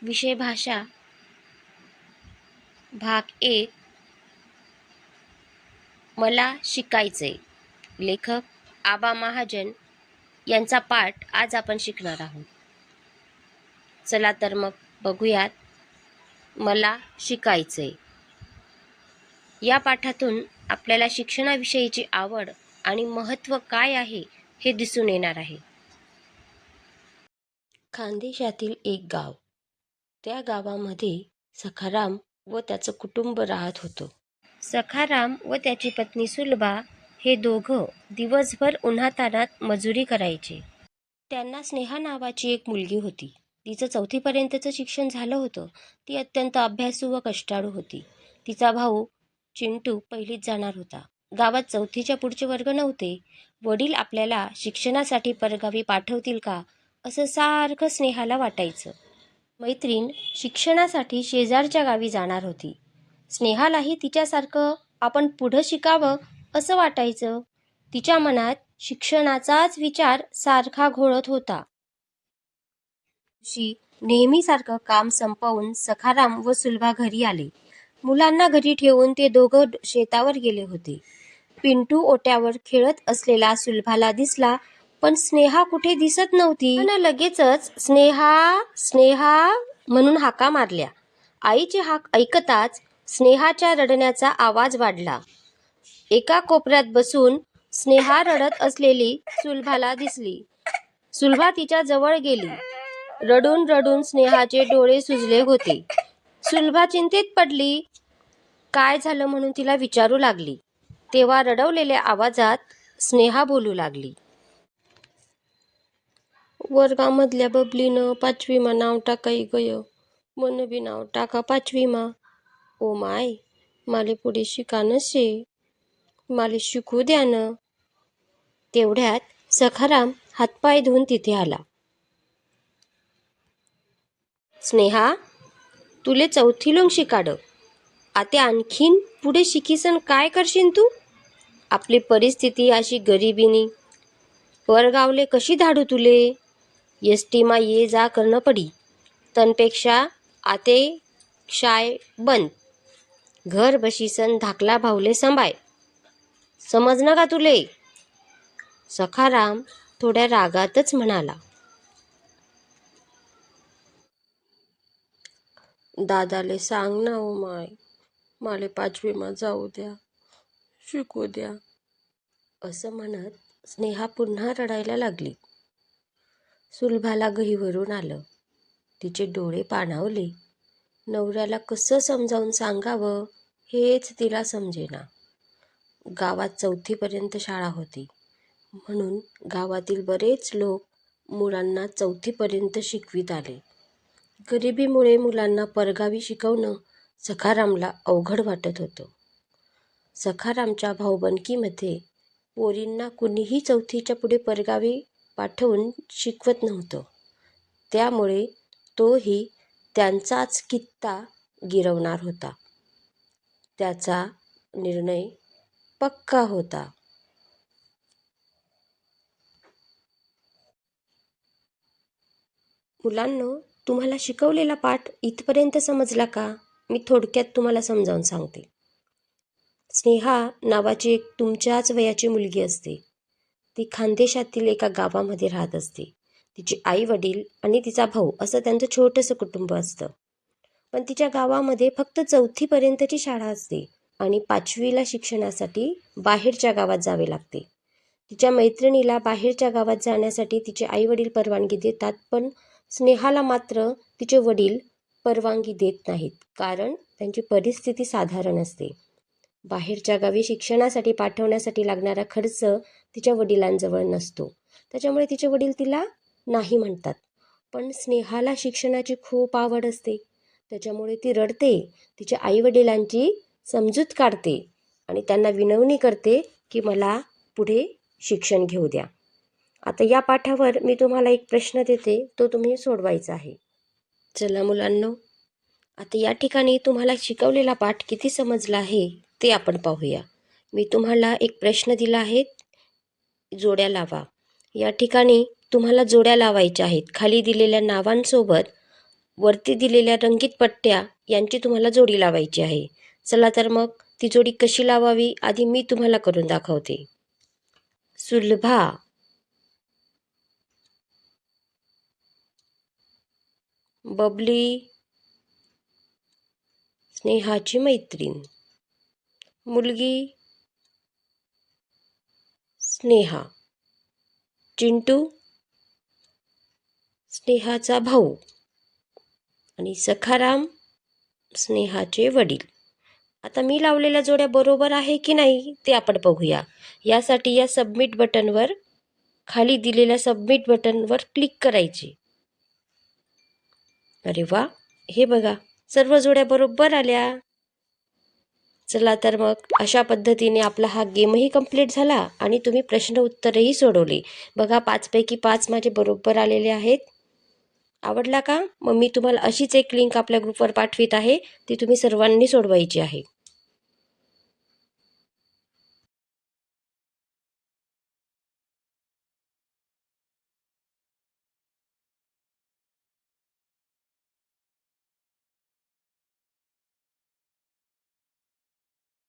विषय भाषा भाग 1 मला शिकायचंय. लेखक आबा महाजन यांचा पाठ आज आपण शिकणार आहोत. चला तर मग बघूयात. मला शिकायचंय या पाठातून आपल्याला शिक्षणाविषयीची आवड आणि महत्त्व काय आहे हे दिसून येणार आहे. खानदेशातील एक गाव. त्या गावामध्ये सखाराम व त्याचं कुटुंब राहत होतं. सखाराम व त्याची पत्नी सुलभा हे दोघं दिवसभर उन्हातान्हात मजुरी करायचे. त्यांना स्नेहा नावाची एक मुलगी होती. तिचं 4थी पर्यंतचं शिक्षण झालं होतं. ती अत्यंत अभ्यासू व कष्टाळू होती. तिचा भाऊ चिंटू पहिलीत जाणार होता. गावात 4थीच्या पुढचे वर्ग नव्हते. वडील आपल्याला शिक्षणासाठी परगावी पाठवतील का असं सारखं स्नेहाला वाटायचं. मैत्रीण शिक्षणासाठी शेजारच्या गावी जाणार होती. स्नेहालाही तिच्यासारखं आपण पुढं शिकावं असं वाटायचं. तिच्या मनात शिक्षणाचाच विचार सारखा घोळत होता. नेहमीसारखं काम संपवून सखाराम व सुलभा घरी आले. मुलांना घरी ठेवून ते दोघं शेतावर गेले होते. पिंटू ओट्यावर खेळत असलेला सुलभाला दिसला, पण स्नेहा कुठे दिसत नव्हती. लगेचच स्नेहा स्नेहा म्हणून हाका मारल्या. आईची हाक ऐकताच स्नेहाच्या रडण्याचा आवाज वाढला. एका कोपऱ्यात बसून स्नेहा रडत असलेली सुलभाला दिसली. सुलभा तिच्या जवळ गेली. रडून रडून स्नेहाचे डोळे सुजले होते. सुलभा चिंतेत पडली. काय झालं म्हणून तिला विचारू लागली. तेव्हा रडवलेल्या आवाजात स्नेहा बोलू लागली. वर्गामधल्या बबलीनं 5वीमा नाव टाकाई गय. मन बी नाव टाका 5वीमा. ओ माय, माले पुढे शिकानं शे. माले शिकू द्या न. तेवढ्यात सखाराम हातपाय धुवून तिथे आला. स्नेहा, तुले 4थी लोंग शिकाड. आता आणखीन पुढे शिकीसन काय करशील तू? आपली परिस्थिती अशी गरिबीनी परगावले कशी धाडू तुले? एसटीमा ये जा करणं पडी. तनपेक्षा आते शाय बंद. घर बशीसन धाकला भाऊले संभाय. समजणं का तुले? सखाराम थोड्या रागातच म्हणाला. दादाले सांग ना ओ माय, माले 5वीमा जाऊ द्या, शिकू द्या. असं म्हणत स्नेहा पुन्हा रडायला लागली. सुलभाला गहीवरून आलं. तिचे डोळे पाणावले. नवऱ्याला कसं समजावून सांगावं हेच तिला समजेना. गावात 4थी पर्यंत शाळा होती, म्हणून गावातील बरेच लोक मुलांना 4थी पर्यंत शिकवीत आले. गरिबीमुळे मुलांना परगावी शिकवणं सखारामला अवघड वाटत होतं. सखारामच्या भाऊबंदकीमध्ये पोरींना कुणीही 4थीच्या पुढे परगावी पाठवून शिकवत नव्हतं. त्यामुळे तोही त्यांचाच कित्ता गिरवणार होता. त्याचा निर्णय पक्का होता. मुलांनो, तुम्हाला शिकवलेला पाठ इथपर्यंत समजला का? मी थोडक्यात तुम्हाला समजावून सांगते. स्नेहा नावाची एक तुमच्याच वयाची मुलगी असते. ती खानदेशातील एका गावामध्ये राहत असते. तिचे आई वडील आणि तिचा भाऊ असं त्यांचं छोटंसं कुटुंब असतं. पण तिच्या गावामध्ये फक्त 4थी पर्यंतची शाळा असते आणि 5वीला शिक्षणासाठी बाहेरच्या गावात जावे लागते. तिच्या मैत्रिणीला बाहेरच्या गावात जाण्यासाठी तिचे आई वडील परवानगी देतात, पण स्नेहाला मात्र तिचे वडील परवानगी देत नाहीत, कारण त्यांची परिस्थिती साधारण असते. बाहेरच्या गावी शिक्षणासाठी पाठवण्यासाठी लागणारा खर्च तिच्या वडिलांजवळ नसतो. त्याच्यामुळे तिचे वडील तिला नाही म्हणतात. पण स्नेहाला शिक्षणाची खूप आवड असते. त्याच्यामुळे ती रडते. तिच्या आईवडिलांची समजूत काढते आणि त्यांना विनवणी करते की मला पुढे शिक्षण घेऊ द्या. आता या पाठावर मी तुम्हाला एक प्रश्न देते, तो तुम्ही सोडवायचा आहे. चला मुलांनो, आता या ठिकाणी तुम्हाला शिकवलेला पाठ किती समजला आहे ते आपण पाहूया. मी तुम्हाला एक प्रश्न दिला आहे, जोड्या लावा. या ठिकाणी तुम्हाला जोड्या लावायच्या आहेत. खाली दिलेल्या नावांसोबत वरती दिलेल्या रंगीत पट्ट्या यांची तुम्हाला जोडी लावायची आहे. चला तर मग ती जोडी कशी लावावी आधी मी तुम्हाला करून दाखवते. सुलभा, बबली, स्नेहाची मैत्रीण, मुलगी स्नेहा, चिंटू स्नेहाचा भाऊ आणि सखाराम स्नेहाचे वडील. आता मी लावलेल्या जोड्या बरोबर आहे की नाही ते आपण बघूया. यासाठी या सबमिट बटनवर, खाली दिलेल्या सबमिट बटनवर क्लिक करायचे. अरे वा, हे बघा सर्व जोड्या बरोबर आल्या. चला तर मग अशा पद्धतीने आपला हा गेमही कंप्लीट झाला आणि तुम्ही प्रश्न उत्तरही सोडवले. बघा 5 पैकी 5 माझे बरोबर आलेले आहेत. आवडला का? मग मी तुम्हाला अशीच एक लिंक आपल्या ग्रुपवर पाठवित आहे, ती तुम्ही सर्वांनी सोडवायची आहे.